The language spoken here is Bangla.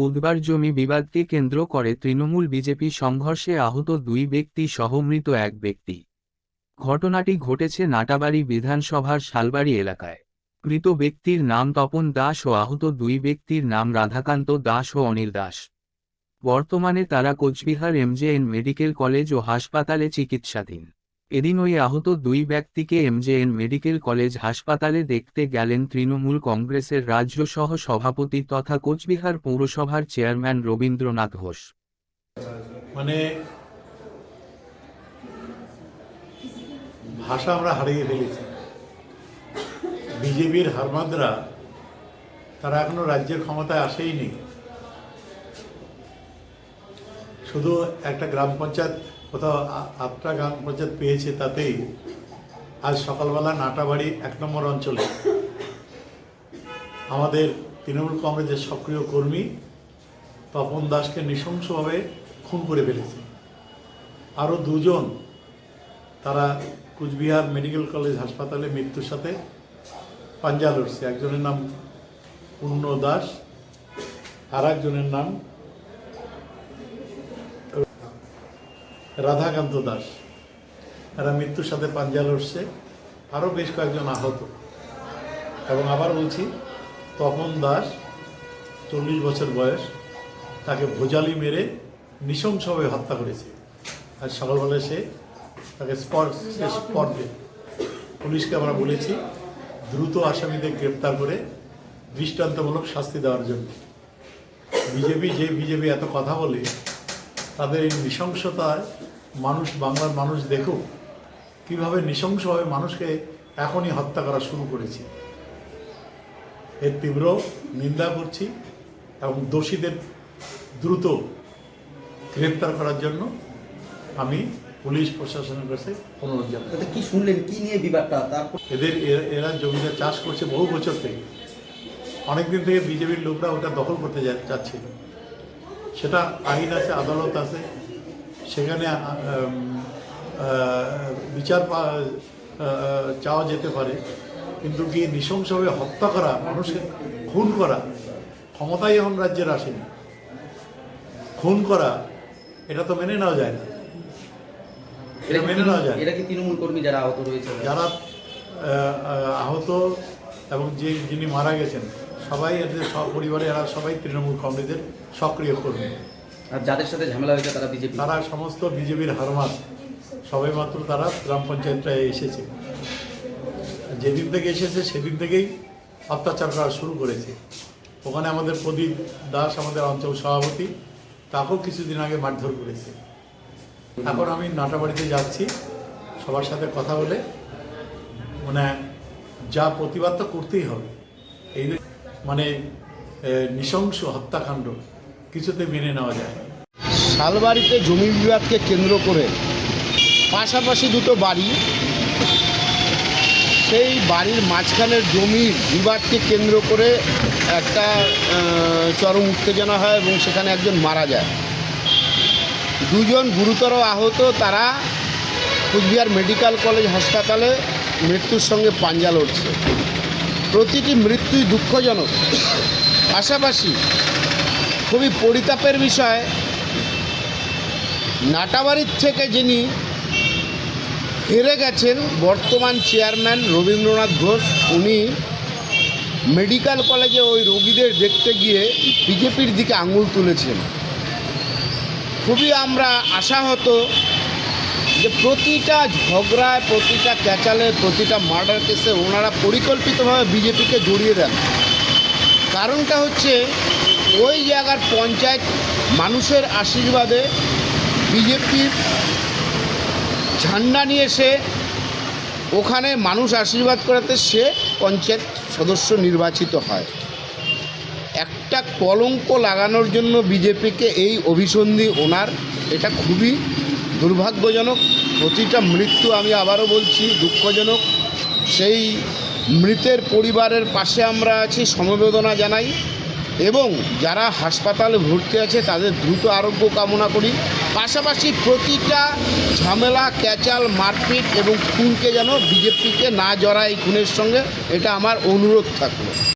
বুধবার জমি বিবাদকে কেন্দ্র করে তৃণমূল বিজেপি সংঘর্ষে আহত দুই ব্যক্তি সহ মৃত এক ব্যক্তি। ঘটনাটি ঘটেছে নাটাবাড়ি বিধানসভার শালবাড়ি এলাকায়। মৃত ব্যক্তির নাম তপন দাস ও আহত দুই ব্যক্তির নাম রাধাকান্ত দাস ও অনিল দাস। বর্তমানে তারা কোচবিহার এমজেএন মেডিকেল কলেজ ও হাসপাতালে চিকিৎসাধীন। এদিন ওই আহত দুই ব্যক্তিকে এমজেএন মেডিকেল কলেজ হাসপাতালে দেখতে গেলেন তৃণমূল কংগ্রেসের রাজ্য সহ সভাপতি তথা কোচবিহার পৌরসভার চেয়ারম্যান রবীন্দ্রনাথ ঘোষ। মানে ভাষা আমরা হারিয়ে ফেলেছি। বিজেপির হারমাদরা তারা এখনো রাজ্যের ক্ষমতায় আসেইনি। শুধু একটা গ্রাম পঞ্চায়েত, কোথাও 8টা গ্রাম পঞ্চায়েত পেয়েছে, তাতেই আজ সকালবেলা নাটাবাড়ি 1 নম্বর অঞ্চলে আমাদের তৃণমূল কংগ্রেসের সক্রিয় কর্মী তপন দাসকে নৃশংসভাবে খুন করে ফেলেছে। আরও দুজন তারা কোচবিহার মেডিকেল কলেজ হাসপাতালে মৃত্যুর সাথে পাঞ্জা লড়ছে। একজনের নাম পূর্ণ দাস, আর একজনের নাম রাধাকান্ত দাস। এরা মৃত্যুর সাথে পাঞ্জা লড়ছে। আরও বেশ কয়েকজন আহত। এবং আবার বলছি, তপন দাস 40 বছর বয়স, তাকে ভোজালি মেরে নৃশংসভাবে হত্যা করেছে। আজ সকালবেলায় সে তাকে স্পটে পুলিশকে আমরা বলেছি দ্রুত আসামিদের গ্রেপ্তার করে দৃষ্টান্তমূলক শাস্তি দেওয়ার জন্য। বিজেপি এত কথা বলে, তাদের এই নৃশংসতায় বাংলার মানুষ দেখুক কীভাবে নৃশংসভাবে মানুষকে এখনই হত্যা করা শুরু করেছে। এর তীব্র নিন্দা করছি এবং দোষীদের দ্রুত গ্রেপ্তার করার জন্য আমি পুলিশ প্রশাসনের কাছে অনুরোধ জানাই। কি শুনলেন, কি নিয়ে বিবাদটা? এরা জমিটা চাষ করছে বহু বছর থেকে। অনেকদিন থেকে বিজেপির লোকরা ওটা দখল করতে চাচ্ছিল। সেটা আইন আছে, আদালত আছে, সেখানে বিচার চাওয়া যেতে পারে। কিন্তু কি নৃশংসভাবে হত্যা করা, মানুষকে খুন করা, ক্ষমতাই এখন রাজ্যের আসেনি। খুন করা এটা তো মেনে নেওয়া যায় না। এটা কি তৃণমূল কর্মী যারা আহত রয়েছে, যারা আহত এবং যিনি মারা গেছেন সবাই, এদের পরিবারে এরা সবাই তৃণমূল কংগ্রেসের সক্রিয় কর্মী। আর যাদের সাথে ঝামেলা হয়েছে তারা বিজেপি? তারা সমস্ত বিজেপির হারমাত। সবাই মাত্র তারা গ্রাম পঞ্চায়েতটায় এসেছে। যেদিন থেকে এসেছে সেদিন থেকেই অত্যাচার করা শুরু করেছে। ওখানে আমাদের প্রদীপ দাস, আমাদের অঞ্চল সভাপতি, তাকেও কিছুদিন আগে মারধর করেছে। এখন আমি নাটাবাড়িতে যাচ্ছি, সবার সাথে কথা বলে মানে যা প্রতিবাদ তো করতেই হবে। এই মানে নৃশংস হত্যাকাণ্ড কিছুতে মেনে নেওয়া যায় না। শালবাড়িতে জমি বিবাদকে কেন্দ্র করে পাশাপাশি দুটো বাড়ি, সেই বাড়ির মাঝখানের জমির বিবাদকে কেন্দ্র করে একটা চরম উত্তেজনা হয় এবং সেখানে একজন মারা যায়। দুজন গুরুতর আহত, তারা কোচবিহার মেডিকেল কলেজ হাসপাতালে মৃত্যুর সঙ্গে পাঞ্জা লড়ছে। প্রতিটি মৃত্যুই দুঃখজনক। পাশাপাশি খুবই পরিতাপের বিষয়, নাটাবাড়ির থেকে যিনি হেরে গেছেন বর্তমান চেয়ারম্যান রবীন্দ্রনাথ ঘোষ, উনি মেডিকেল কলেজে ওই রোগীদের দেখতে গিয়ে বিজেপির দিকে আঙুল তুলেছেন। খুবই আমরা আশাহত যে প্রতিটা ঝগড়ায়, প্রতিটা ক্যাচালে, প্রতিটা মার্ডার কেসে ওনারা পরিকল্পিতভাবে বিজেপিকে জড়িয়ে দেন। কারণটা হচ্ছে ওই জায়গার পঞ্চায়েত মানুষের আশীর্বাদে বিজেপির ঝান্ডা নিয়ে এসে ওখানে মানুষ আশীর্বাদ করাতে সে পঞ্চায়েত সদস্য নির্বাচিত হয়। একটা কলঙ্ক লাগানোর জন্য বিজেপিকে এই অভিসন্ধি ওনার, এটা খুবই দুর্ভাগ্যজনক। প্রতিটা মৃত্যু, আমি আবারও বলছি, দুঃখজনক। সেই মৃতের পরিবারের পাশে আমরা আছি, সমবেদনা জানাই এবং যারা হাসপাতালে ভর্তি আছে তাদের দ্রুত আরোগ্য কামনা করি। পাশাপাশি প্রতিটা ঝামেলা, ক্যাচাল, মারপিট এবং খুনকে যেন বিজেপিকে না জড়ায় এই খুনের সঙ্গে, এটা আমার অনুরোধ থাকলো।